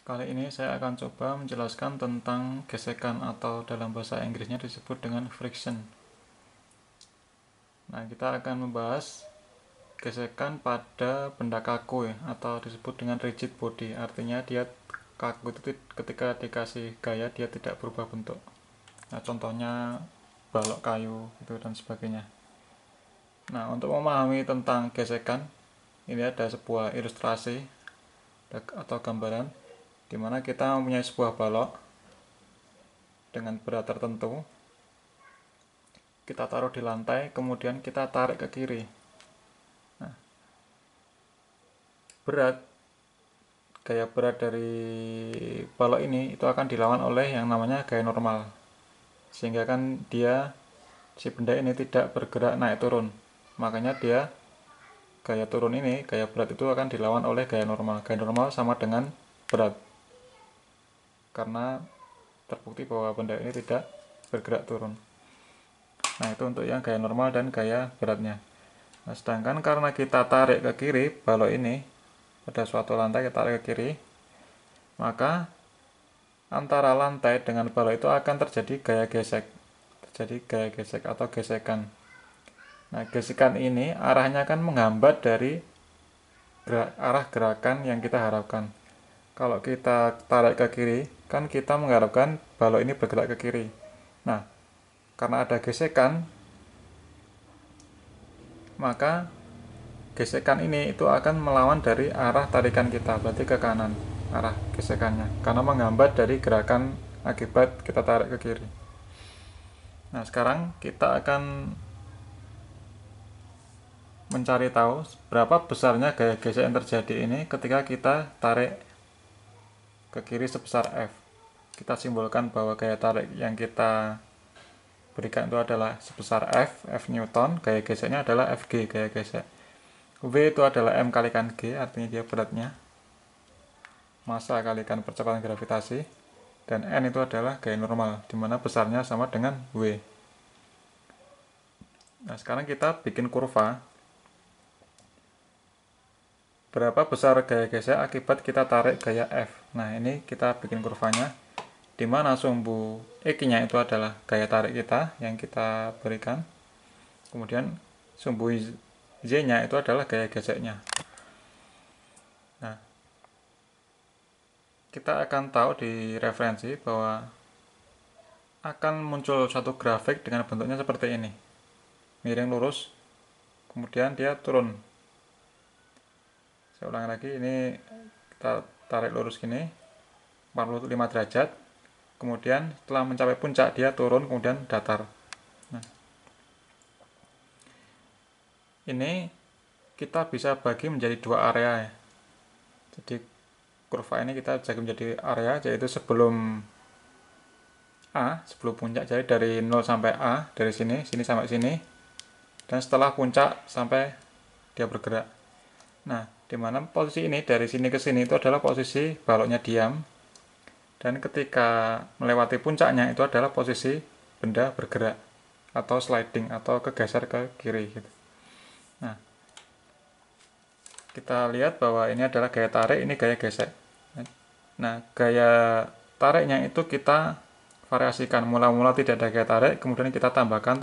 Kali ini saya akan coba menjelaskan tentang gesekan atau dalam bahasa Inggrisnya disebut dengan friction. Nah, kita akan membahas gesekan pada benda kaku ya, atau disebut dengan rigid body. Artinya dia kaku itu ketika dikasih gaya dia tidak berubah bentuk. Nah, contohnya balok kayu itu dan sebagainya. Nah, untuk memahami tentang gesekan, ini ada sebuah ilustrasi atau gambaran di mana kita mempunyai sebuah balok dengan berat tertentu. Kita taruh di lantai, kemudian kita tarik ke kiri. Nah, gaya berat dari balok ini itu akan dilawan oleh yang namanya gaya normal, sehingga kan si benda ini tidak bergerak naik turun. Makanya gaya turun ini, gaya berat itu akan dilawan oleh gaya normal. Gaya normal sama dengan berat, karena terbukti bahwa benda ini tidak bergerak turun. Nah, itu untuk yang gaya normal dan gaya beratnya. Nah, sedangkan karena kita tarik ke kiri balok ini, pada suatu lantai kita tarik ke kiri, maka antara lantai dengan balok itu akan terjadi gaya gesek atau gesekan. Nah, gesekan ini arahnya kan menghambat dari arah gerakan yang kita harapkan. Kalau kita tarik ke kiri, kan kita mengharapkan balok ini bergerak ke kiri. Nah, karena ada gesekan, maka gesekan ini itu akan melawan dari arah tarikan kita, berarti ke kanan arah gesekannya, karena menghambat dari gerakan akibat kita tarik ke kiri. Nah, sekarang kita akan mencari tahu berapa besarnya gaya gesek yang terjadi ini ketika kita tarik ke kiri sebesar F. Kita simbolkan bahwa gaya tarik yang kita berikan itu adalah sebesar F Newton, gaya geseknya adalah Fg, gaya gesek. V itu adalah M kalikan G, artinya dia beratnya, massa kalikan percepatan gravitasi, dan N itu adalah gaya normal, di mana besarnya sama dengan W. Nah, sekarang kita bikin kurva. Berapa besar gaya gesek akibat kita tarik gaya F. Nah, ini kita bikin kurvanya, di mana sumbu X-nya itu adalah gaya tarik kita yang kita berikan. Kemudian sumbu Z-nya itu adalah gaya geseknya. Nah, kita akan tahu di referensi bahwa akan muncul satu grafik dengan bentuknya seperti ini. Miring lurus, kemudian dia turun. Saya ulang lagi, ini kita tarik lurus gini, 45 derajat. Kemudian setelah mencapai puncak dia turun, kemudian datar. Nah, ini kita bisa bagi menjadi dua area ya. Jadi kurva ini kita bagi menjadi area, yaitu sebelum sebelum puncak, jadi dari 0 sampai A, dari sini sampai sini, dan setelah puncak sampai dia bergerak. Nah, dimana posisi ini dari sini ke sini itu adalah posisi baloknya diam, dan ketika melewati puncaknya itu adalah posisi benda bergerak atau sliding atau kegeser ke kiri gitu. Nah, kita lihat bahwa ini adalah gaya tarik, ini gaya gesek. Nah, gaya tariknya itu kita variasikan, mula-mula tidak ada gaya tarik, kemudian kita tambahkan,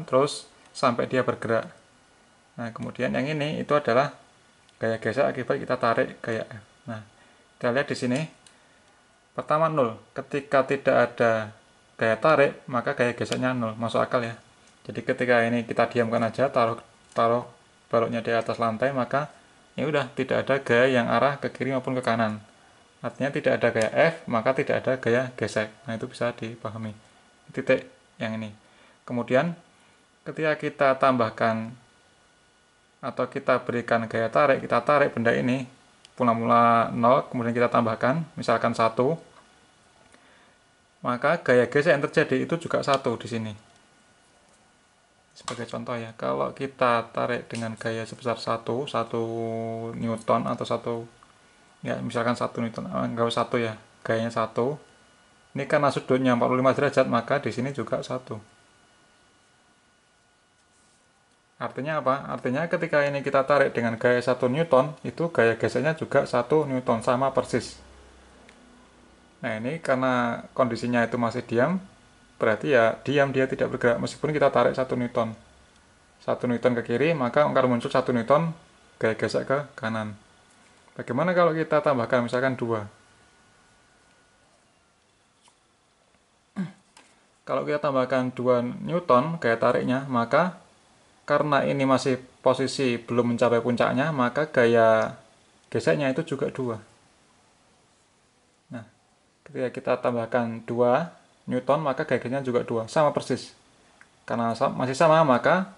terus sampai dia bergerak. Nah, kemudian yang ini itu adalah gaya gesek akibat kita tarik gaya F. Nah, kita lihat di sini. Pertama 0. Ketika tidak ada gaya tarik, maka gaya geseknya 0. Masuk akal ya. Jadi ketika ini kita diamkan aja, taruh baloknya di atas lantai, maka ya udah tidak ada gaya yang arah ke kiri maupun ke kanan. Artinya tidak ada gaya F, maka tidak ada gaya gesek. Nah, itu bisa dipahami. Titik yang ini. Kemudian ketika kita tambahkan atau kita berikan gaya tarik, kita tarik benda ini mula-mula 0, kemudian kita tambahkan misalkan 1, maka gaya gesek yang terjadi itu juga 1 di sini. Sebagai contoh ya, kalau kita tarik dengan gaya sebesar 1 Newton atau 1, ya misalkan 1 Newton, enggak usah 1 ya, gayanya 1. Ini karena sudutnya 45 derajat, maka di sini juga 1. Artinya apa? Artinya ketika ini kita tarik dengan gaya 1 Newton, itu gaya geseknya juga 1 Newton, sama persis. Nah ini karena kondisinya itu masih diam, berarti ya diam, dia tidak bergerak meskipun kita tarik 1 Newton. 1 Newton ke kiri, maka akan muncul 1 Newton gaya gesek ke kanan. Bagaimana kalau kita tambahkan misalkan 2? Kalau kita tambahkan 2 Newton gaya tariknya, maka karena ini masih posisi belum mencapai puncaknya, maka gaya geseknya itu juga 2. Nah, ketika kita tambahkan 2 Newton, maka gaya geseknya juga 2, sama persis. Karena masih sama, maka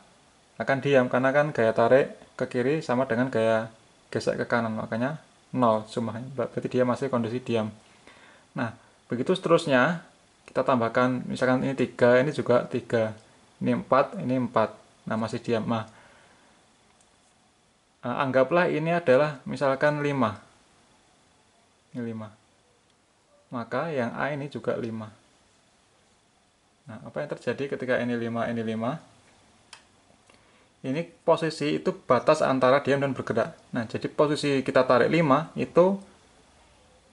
akan diam, karena kan gaya tarik ke kiri sama dengan gaya gesek ke kanan, makanya 0 jumlahnya, berarti dia masih kondisi diam. Nah, begitu seterusnya, kita tambahkan, misalkan ini 3, ini juga 3, ini 4, ini 4, nah masih diam. Nah, anggaplah ini adalah misalkan 5, ini 5, maka yang A ini juga 5. Nah, apa yang terjadi ketika ini 5, ini 5? Ini posisi itu batas antara diam dan bergerak. Nah, jadi posisi kita tarik 5, itu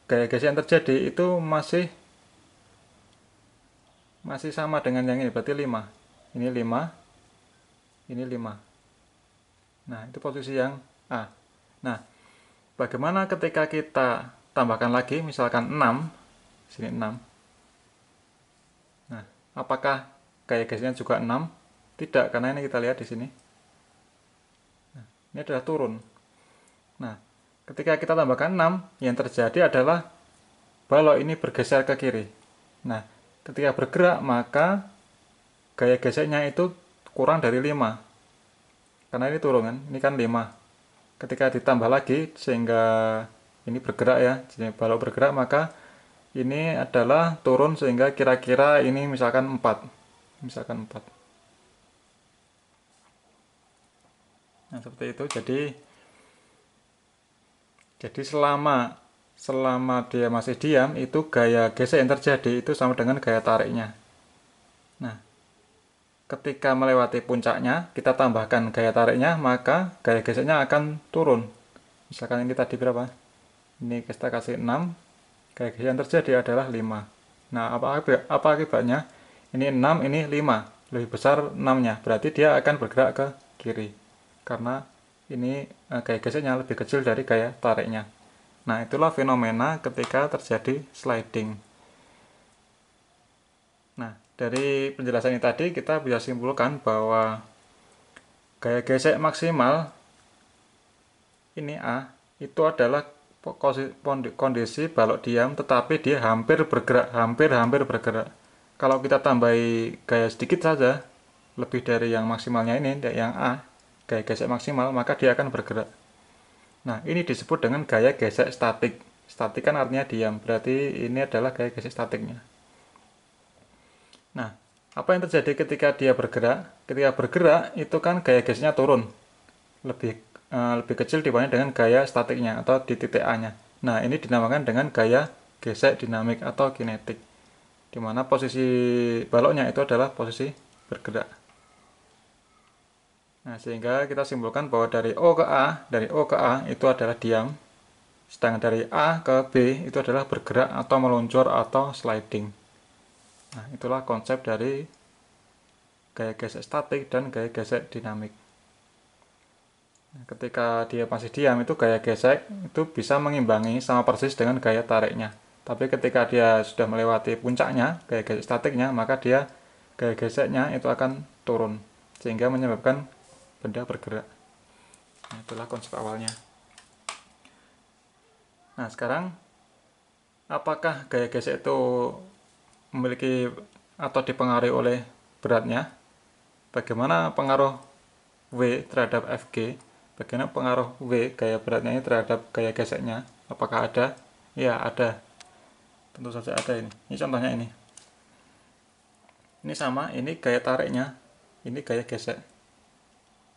gaya gesek yang terjadi itu masih sama dengan yang ini, berarti 5. Ini 5, ini 5. Nah, itu posisi yang A. Nah, bagaimana ketika kita tambahkan lagi, misalkan 6, sini 6. Nah, apakah gaya geseknya juga 6? Tidak, karena ini kita lihat di sini. Nah, ini adalah turun. Nah, ketika kita tambahkan 6, yang terjadi adalah balok ini bergeser ke kiri. Nah, ketika bergerak, maka gaya geseknya itu kurang dari 5. Karena ini turun kan, ini kan 5. Ketika ditambah lagi, sehingga ini bergerak ya, jadi balok bergerak, maka ini adalah turun sehingga kira-kira ini misalkan 4. Misalkan 4. Nah, seperti itu. Jadi selama dia masih diam, itu gaya gesek yang terjadi itu sama dengan gaya tariknya. Nah, ketika melewati puncaknya, kita tambahkan gaya tariknya, maka gaya geseknya akan turun. Misalkan ini tadi berapa? Ini kita kasih 6, gaya gesek yang terjadi adalah 5. Nah, apa akibatnya? Ini 6, ini 5. Lebih besar 6-nya, berarti dia akan bergerak ke kiri. Karena ini gaya geseknya lebih kecil dari gaya tariknya. Nah, itulah fenomena ketika terjadi sliding. Nah, dari penjelasan ini tadi kita bisa simpulkan bahwa gaya gesek maksimal ini A itu adalah kondisi balok diam tetapi dia hampir bergerak, hampir bergerak. Kalau kita tambahi gaya sedikit saja lebih dari yang maksimalnya ini, yang A, gaya gesek maksimal, maka dia akan bergerak. Nah, ini disebut dengan gaya gesek statik. Statik kan artinya diam, berarti ini adalah gaya gesek statiknya. Nah, apa yang terjadi ketika dia bergerak? Ketika bergerak, itu kan gaya geseknya turun. Lebih kecil dibanding dengan gaya statiknya atau di titik A-nya. Nah, ini dinamakan dengan gaya gesek dinamik atau kinetik. Di mana posisi baloknya itu adalah posisi bergerak. Nah, sehingga kita simpulkan bahwa dari O ke A itu adalah diam. Sedangkan dari A ke B itu adalah bergerak atau meluncur atau sliding. Nah, itulah konsep dari gaya gesek statik dan gaya gesek dinamik. Nah, ketika dia masih diam, itu gaya gesek itu bisa mengimbangi sama persis dengan gaya tariknya. Tapi ketika dia sudah melewati puncaknya, gaya gesek statiknya, maka gaya geseknya itu akan turun. Sehingga menyebabkan benda bergerak. Nah, itulah konsep awalnya. Nah, sekarang apakah gaya gesek itu memiliki atau dipengaruhi oleh beratnya? Bagaimana pengaruh W terhadap Fg? Bagaimana pengaruh W gaya beratnya ini terhadap gaya geseknya? Apakah ada? Ya, ada. Tentu saja ada ini. Ini contohnya ini. Ini sama, ini gaya tariknya, ini gaya gesek.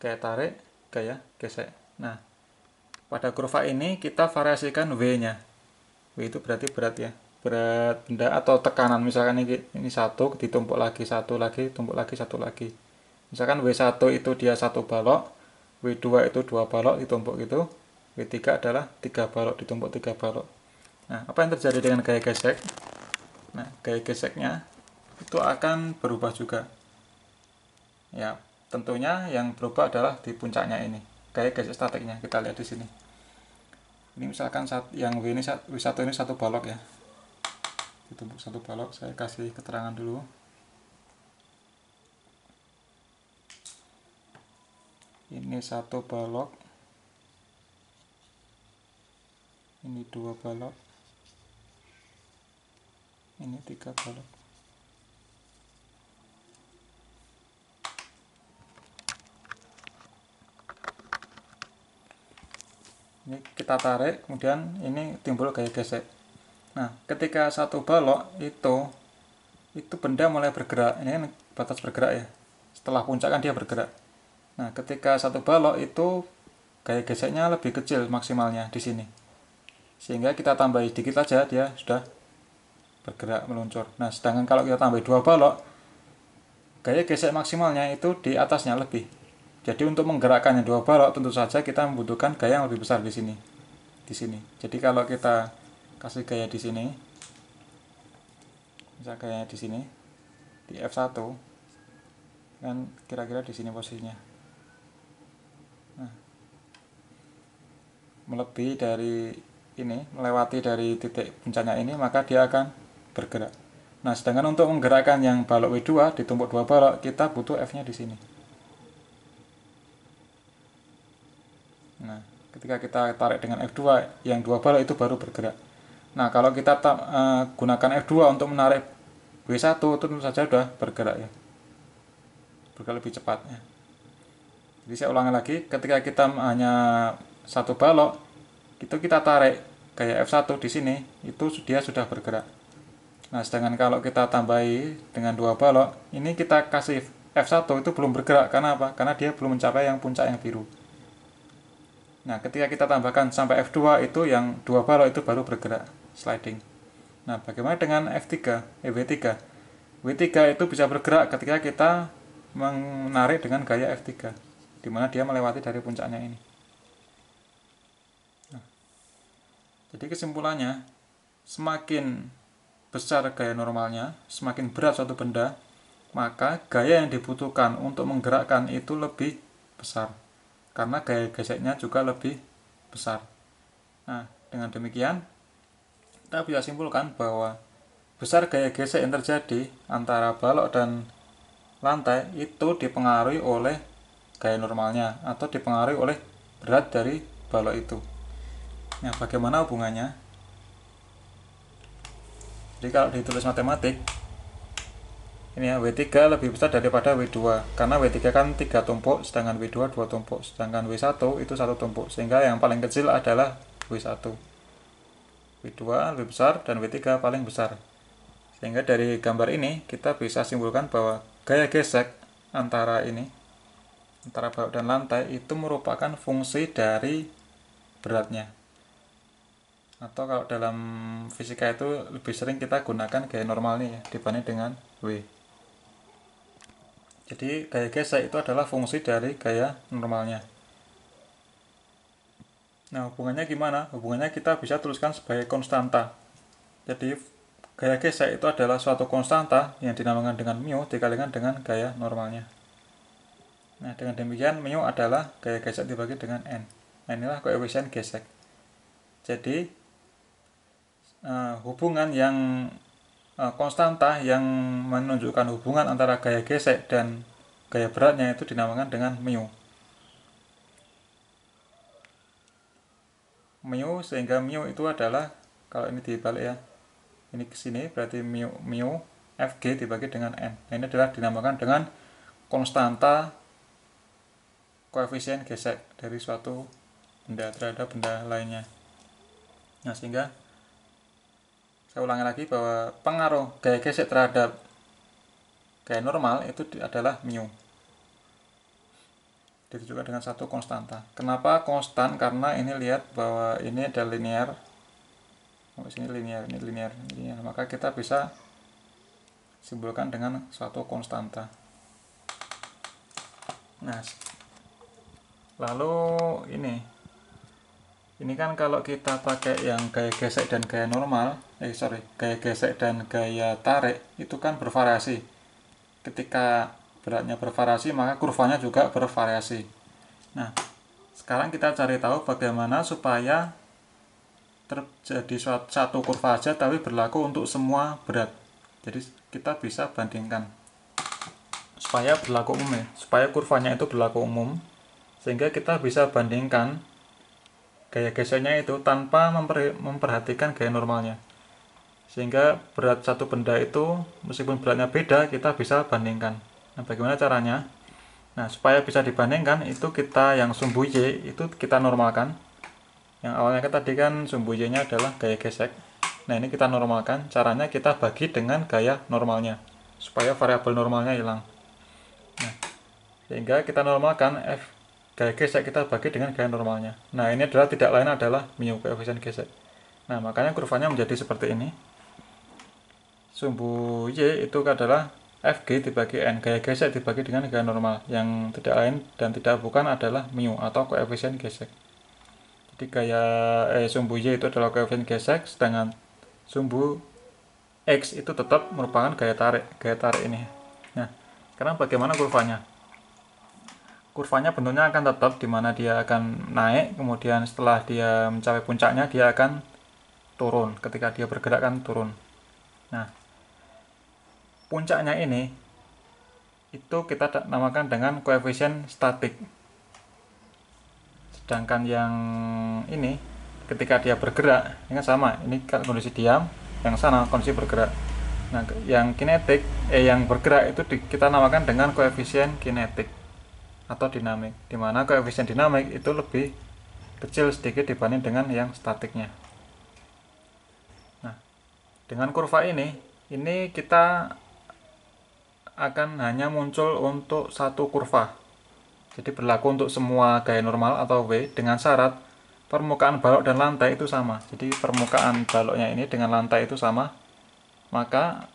Gaya tarik, gaya gesek. Nah, pada kurva ini kita variasikan W-nya. W itu berarti berat ya. Berat benda atau tekanan. Misalkan ini satu, ditumpuk lagi, satu lagi, tumpuk lagi, satu lagi. Misalkan W1 itu dia 1 balok, W2 itu 2 balok ditumpuk gitu, W3 adalah 3 balok ditumpuk 3 balok. Nah, apa yang terjadi dengan gaya gesek? Nah, gaya geseknya itu akan berubah juga. Ya, tentunya yang berubah adalah di puncaknya ini. Gaya gesek statiknya kita lihat di sini. Ini misalkan yang W1 ini 1 balok ya. Ditumpuk 1 balok, saya kasih keterangan dulu. Ini 1 balok, ini 2 balok, ini 3 balok. Ini kita tarik, kemudian ini timbul gaya gesek. Nah, ketika 1 balok itu benda mulai bergerak. Ini kan batas bergerak ya. Setelah puncak kan dia bergerak. Nah, ketika 1 balok itu gaya geseknya lebih kecil maksimalnya di sini. Sehingga kita tambahi dikit aja dia sudah bergerak meluncur. Nah, sedangkan kalau kita tambah 2 balok, gaya gesek maksimalnya itu di atasnya lebih. Jadi untuk menggerakkan yang 2 balok tentu saja kita membutuhkan gaya yang lebih besar di sini. Di sini. Jadi kalau kita kasih gaya di sini, misal gayanya di sini, di F1 kan kira-kira di sini posisinya. Nah, melebihi dari ini, melewati dari titik puncaknya ini, maka dia akan bergerak. Nah, sedangkan untuk menggerakkan yang balok W2 ditumpuk 2 balok, kita butuh F-nya di sini. Nah, ketika kita tarik dengan F2, yang 2 balok itu baru bergerak. Nah, kalau kita gunakan F2 untuk menarik W1, itu tentu saja sudah bergerak ya. Bergerak lebih cepat ya. Jadi saya ulangi lagi, ketika kita hanya 1 balok, itu kita tarik gaya F1 di sini, itu dia sudah bergerak. Nah, sedangkan kalau kita tambahi dengan 2 balok, ini kita kasih F1 itu belum bergerak. Karena apa? Karena dia belum mencapai yang puncak yang biru. Nah, ketika kita tambahkan sampai F2 itu yang 2 balok itu baru bergerak, sliding. Nah, bagaimana dengan W3? W3 itu bisa bergerak ketika kita menarik dengan gaya F3, di mana dia melewati dari puncaknya ini. Nah, jadi kesimpulannya, semakin besar gaya normalnya, semakin berat suatu benda, maka gaya yang dibutuhkan untuk menggerakkan itu lebih besar. Karena gaya geseknya juga lebih besar. Nah, dengan demikian, kita bisa simpulkan bahwa besar gaya gesek yang terjadi antara balok dan lantai itu dipengaruhi oleh gaya normalnya atau dipengaruhi oleh berat dari balok itu. Nah, bagaimana hubungannya? Jadi kalau ditulis matematik, ini ya, W3 lebih besar daripada W2 karena W3 kan 3 tumpuk, sedangkan W2 2 tumpuk, sedangkan W1 itu 1 tumpuk, sehingga yang paling kecil adalah W1. W2 lebih besar dan W3 paling besar. Sehingga dari gambar ini kita bisa simpulkan bahwa gaya gesek antara balok dan lantai itu merupakan fungsi dari beratnya. Atau kalau dalam fisika itu lebih sering kita gunakan gaya normalnya ya, dibanding dengan W. Jadi gaya gesek itu adalah fungsi dari gaya normalnya. Nah, hubungannya gimana? Hubungannya kita bisa tuliskan sebagai konstanta. Jadi gaya gesek itu adalah suatu konstanta yang dinamakan dengan mu dikalikan dengan gaya normalnya. Nah, dengan demikian mu adalah gaya gesek dibagi dengan n. Nah, inilah koefisien gesek. Jadi hubungan yang konstanta yang menunjukkan hubungan antara gaya gesek dan gaya beratnya itu dinamakan dengan mu. Mu, sehingga mu itu adalah, kalau ini dibalik ya, ini ke sini berarti mu Fg dibagi dengan n. Nah, ini adalah dinamakan dengan konstanta koefisien gesek dari suatu benda terhadap benda lainnya. Nah, sehingga saya ulangi lagi bahwa pengaruh gaya gesek terhadap gaya normal itu adalah mu. Ditunjukkan dengan satu konstanta. Kenapa konstan? Karena ini lihat bahwa ini ada linear. Sini linear, ini linear. Maka kita bisa simpulkan dengan suatu konstanta. Nah, lalu ini kan kalau kita pakai yang gaya gesek dan gaya normal, gaya gesek dan gaya tarik itu kan bervariasi. Ketika beratnya bervariasi, maka kurvanya juga bervariasi. Nah, sekarang kita cari tahu bagaimana supaya terjadi satu kurva aja tapi berlaku untuk semua berat. Jadi kita bisa bandingkan supaya berlaku umum ya, supaya kurvanya itu berlaku umum, sehingga kita bisa bandingkan gaya geseknya itu tanpa memperhatikan gaya normalnya, sehingga berat satu benda itu meskipun beratnya beda kita bisa bandingkan. Nah, bagaimana caranya? Nah, supaya bisa dibandingkan itu kita yang sumbu Y itu kita normalkan. Yang awalnya tadi kan sumbu Y nya adalah gaya gesek. Nah, ini kita normalkan. Caranya kita bagi dengan gaya normalnya supaya variabel normalnya hilang. Nah, sehingga kita normalkan F gaya gesek kita bagi dengan gaya normalnya. Nah, ini adalah tidak lain adalah mu, koefisien gesek. Nah, makanya kurvanya menjadi seperti ini. Sumbu Y itu adalah Fg dibagi N, gaya gesek dibagi dengan gaya normal, yang tidak lain dan tidak bukan adalah mu atau koefisien gesek. Jadi sumbu Y itu adalah koefisien gesek, sedangkan sumbu X itu tetap merupakan gaya tarik ini. Nah, sekarang bagaimana kurvanya? Kurvanya bentuknya akan tetap, di mana dia akan naik, kemudian setelah dia mencapai puncaknya dia akan turun, ketika dia bergerak kan turun. Nah, puncaknya ini itu kita namakan dengan koefisien statik. Sedangkan yang ini ketika dia bergerak, ini kan sama, ini kondisi diam, yang sana kondisi bergerak. Nah, yang kinetik, yang bergerak itu kita namakan dengan koefisien kinetik atau dinamik, dimana koefisien dinamik itu lebih kecil sedikit dibanding dengan yang statiknya. Nah, dengan kurva ini kita akan hanya muncul untuk satu kurva. Jadi berlaku untuk semua gaya normal atau W dengan syarat permukaan balok dan lantai itu sama. Jadi permukaan baloknya ini dengan lantai itu sama, maka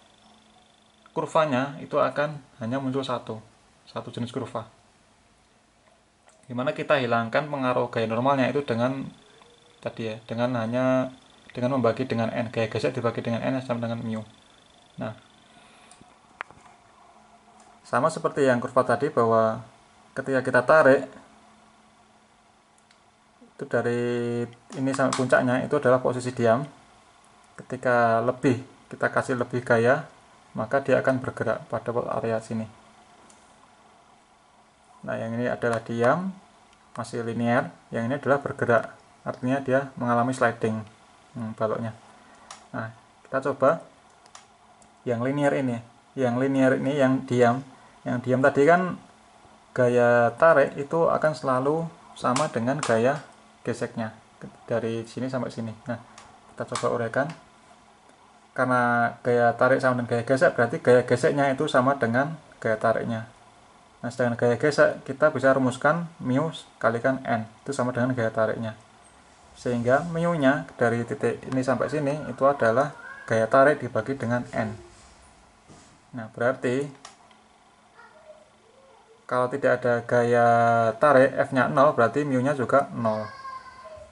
kurvanya itu akan hanya muncul satu jenis kurva. Dimana kita hilangkan pengaruh gaya normalnya itu dengan tadi ya, dengan membagi dengan N, gaya gesek dibagi dengan N sama dengan mu. Nah, sama seperti yang kurva tadi, bahwa ketika kita tarik itu dari ini sampai puncaknya itu adalah posisi diam. Ketika kita kasih lebih gaya, maka dia akan bergerak pada area sini. Nah, yang ini adalah diam, masih linear, yang ini adalah bergerak, artinya dia mengalami sliding baloknya. Nah, kita coba yang linear ini, yang diam. Yang diam tadi kan gaya tarik itu akan selalu sama dengan gaya geseknya dari sini sampai sini. Nah, kita coba uraikan. Karena gaya tarik sama dengan gaya gesek, berarti gaya geseknya itu sama dengan gaya tariknya. Nah, sedangkan gaya gesek kita bisa rumuskan mu kalikan N itu sama dengan gaya tariknya. Sehingga mu-nya dari titik ini sampai sini itu adalah gaya tarik dibagi dengan N. Nah, berarti kalau tidak ada gaya tarik, F-nya 0, berarti mu-nya juga 0.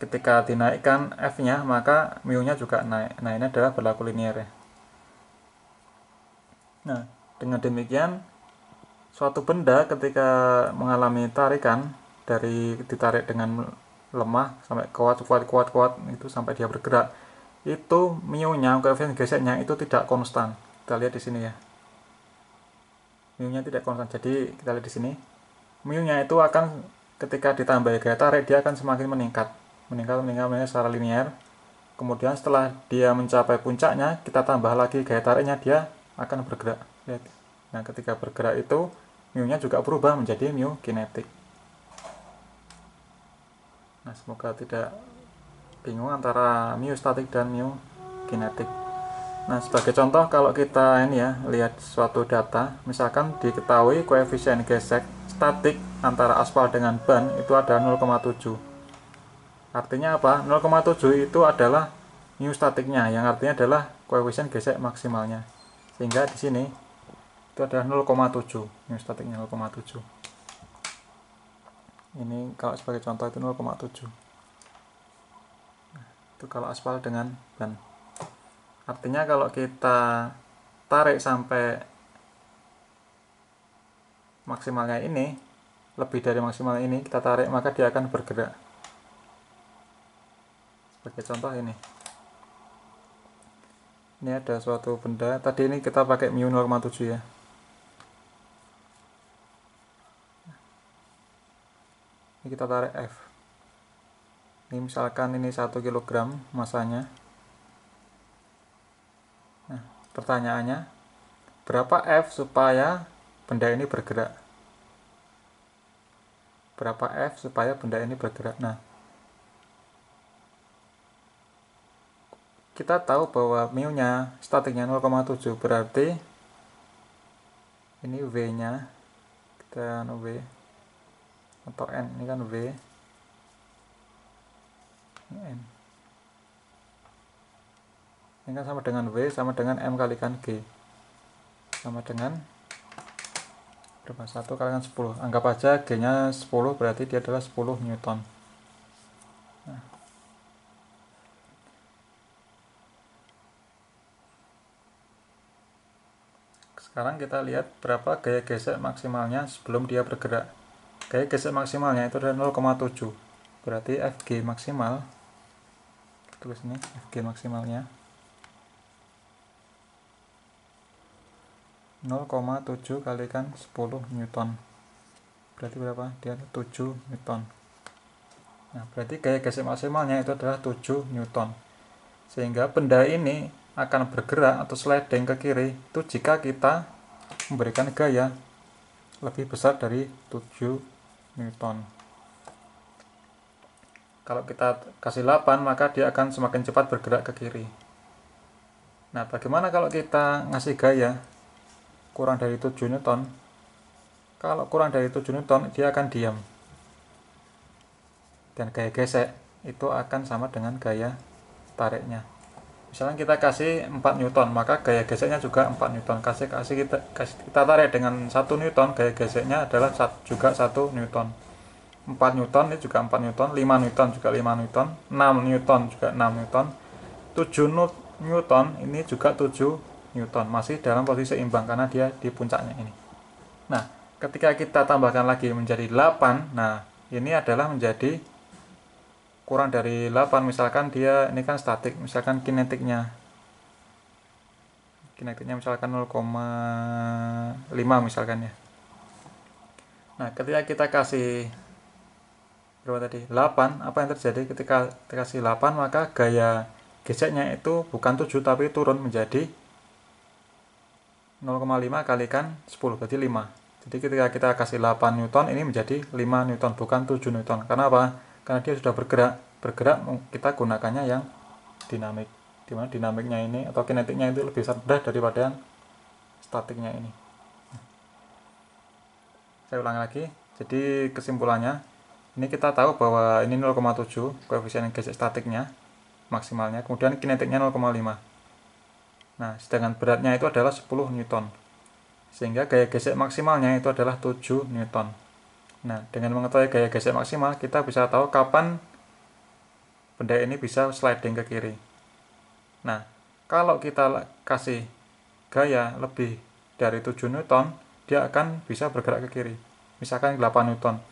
Ketika dinaikkan F-nya, maka mu-nya juga naik. Nah, ini adalah berlaku linear ya. Nah, dengan demikian suatu benda ketika mengalami tarikan, dari ditarik dengan lemah sampai kuat itu sampai dia bergerak, itu mu-nya, koefisien geseknya itu tidak konstan. Kita lihat di sini ya, mu-nya tidak konstan. Jadi kita lihat di sini, mu-nya itu akan ketika ditambah gaya tarik dia akan semakin meningkat secara linear. Kemudian setelah dia mencapai puncaknya, kita tambah lagi gaya tariknya, dia akan bergerak. Lihat. Nah, ketika bergerak itu mu-nya juga berubah menjadi mu kinetik. Nah, semoga tidak bingung antara mu statik dan mu kinetik. Nah, sebagai contoh, kalau kita ini ya, lihat suatu data, misalkan diketahui koefisien gesek statik antara aspal dengan ban itu ada 0,7. Artinya apa? 0,7 itu adalah mu statiknya, yang artinya adalah koefisien gesek maksimalnya. Sehingga di sini itu adalah 0,7, mu statiknya 0,7. Ini kalau sebagai contoh itu 0,7. Itu kalau aspal dengan ban. Artinya kalau kita tarik sampai maksimalnya ini, lebih dari maksimal ini kita tarik, maka dia akan bergerak. Sebagai contoh ini ada suatu benda, tadi ini kita pakai mu 0,7 ya. Ini kita tarik F. Ini misalkan ini 1 kg masanya. Nah, pertanyaannya, berapa F supaya benda ini bergerak? Berapa F supaya benda ini bergerak? Nah, kita tahu bahwa mu-nya statiknya 0,7, berarti ini V-nya, kita V atau N, ini kan V, ini N. Ini kan sama dengan V, sama dengan M kalikan G, sama dengan berapa? 1 kalikan 10. Anggap aja G-nya 10, berarti dia adalah 10 Newton. Nah, sekarang kita lihat berapa gaya gesek maksimalnya sebelum dia bergerak. Gaya gesek maksimalnya itu adalah 0,7. Berarti Fg maksimal, tulis ini Fg maksimalnya 0,7 kalikan 10 Newton. Berarti berapa? Dia 7 Newton. Nah, berarti gaya gesek maksimalnya itu adalah 7 Newton. Sehingga benda ini akan bergerak atau sliding ke kiri itu jika kita memberikan gaya lebih besar dari 7 Newton. Kalau kita kasih 8, maka dia akan semakin cepat bergerak ke kiri. Nah, bagaimana kalau kita ngasih gaya kurang dari 7 Newton? Kalau kurang dari 7 Newton, dia akan diam. Dan gaya gesek itu akan sama dengan gaya tariknya. Misalnya kita kasih 4 Newton, maka gaya geseknya juga 4 Newton. Kita tarik dengan 1 Newton, gaya geseknya adalah juga 1 Newton. 4 Newton ini juga 4 Newton, 5 Newton juga 5 Newton, 6 Newton juga 6 Newton, 7 Newton ini juga 7 Newton. Masih dalam posisi seimbang karena dia di puncaknya ini. Nah, ketika kita tambahkan lagi menjadi 8, nah ini adalah menjadi kurang dari 8, misalkan dia ini kan statik, misalkan kinetiknya misalkan 0,5 misalkan ya. Nah, ketika kita kasih berapa tadi? 8, apa yang terjadi ketika kita kasih 8, maka gaya geseknya itu bukan 7 tapi turun menjadi 0,5 kalikan 10, berarti 5. Jadi ketika kita kasih 8 Newton, ini menjadi 5 Newton, bukan 7 Newton. Karena apa? Karena dia sudah bergerak kita gunakannya yang dinamik, dimana dinamiknya ini atau kinetiknya itu lebih rendah daripada yang statiknya ini. Saya ulang lagi. Jadi kesimpulannya, ini kita tahu bahwa ini 0,7 koefisien gesek statiknya maksimalnya, kemudian kinetiknya 0,5. Nah, sedangkan beratnya itu adalah 10 Newton. Sehingga gaya gesek maksimalnya itu adalah 7 Newton. Nah, dengan mengetahui gaya gesek maksimal, kita bisa tahu kapan benda ini bisa sliding ke kiri. Nah, kalau kita kasih gaya lebih dari 7 Newton, dia akan bisa bergerak ke kiri. Misalkan 8 Newton.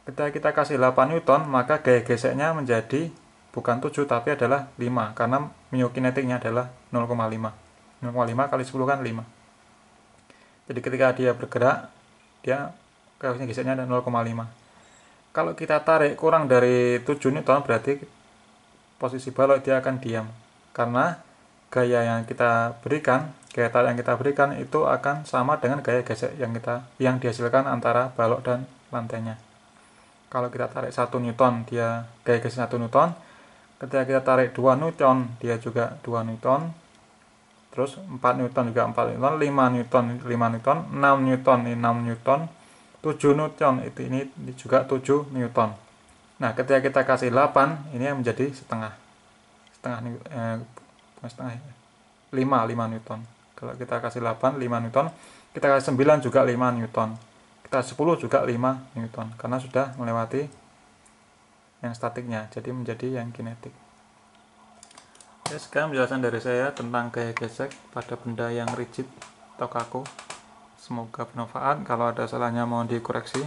Ketika kita kasih 8 Newton, maka gaya geseknya menjadi bukan 7 tapi adalah 5, karena mu kinetiknya adalah 0,5. 0,5 kali 10 kan 5. Jadi ketika dia bergerak, dia koefisien geseknya ada 0,5. Kalau kita tarik kurang dari 7 Newton, berarti posisi balok dia akan diam, karena gaya yang kita berikan, gaya tarik yang kita berikan itu akan sama dengan gaya gesek yang dihasilkan antara balok dan lantainya. Kalau kita tarik 1 Newton, dia gaya gesek 1 Newton. Ketika kita tarik 2 Newton, dia juga 2 Newton. Terus 4 Newton juga 4 Newton, 5 Newton 5 Newton, 6 Newton ini 6 Newton, 7 Newton ini juga 7 Newton. Nah, ketika kita kasih 8, ini yang menjadi setengah 5 Newton. Kalau kita kasih 8, 5 Newton. Kita kasih 9 juga 5 Newton. kita 10 juga 5 Newton karena sudah melewati yang statiknya, jadi menjadi yang kinetik. Oke, sekarang penjelasan dari saya tentang gaya gesek pada benda yang rigid atau kaku. Semoga bermanfaat. Kalau ada salahnya mohon dikoreksi.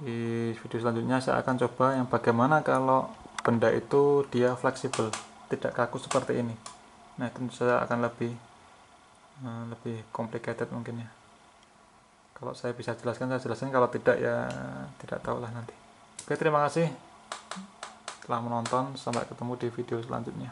Di video selanjutnya saya akan coba yang bagaimana kalau benda itu dia fleksibel, tidak kaku seperti ini. Nah, tentu saja akan lebih complicated mungkin ya. Kalau saya bisa jelaskan, saya jelaskan. Kalau tidak ya tidak tahulah nanti. Oke, terima kasih telah menonton. Sampai ketemu di video selanjutnya.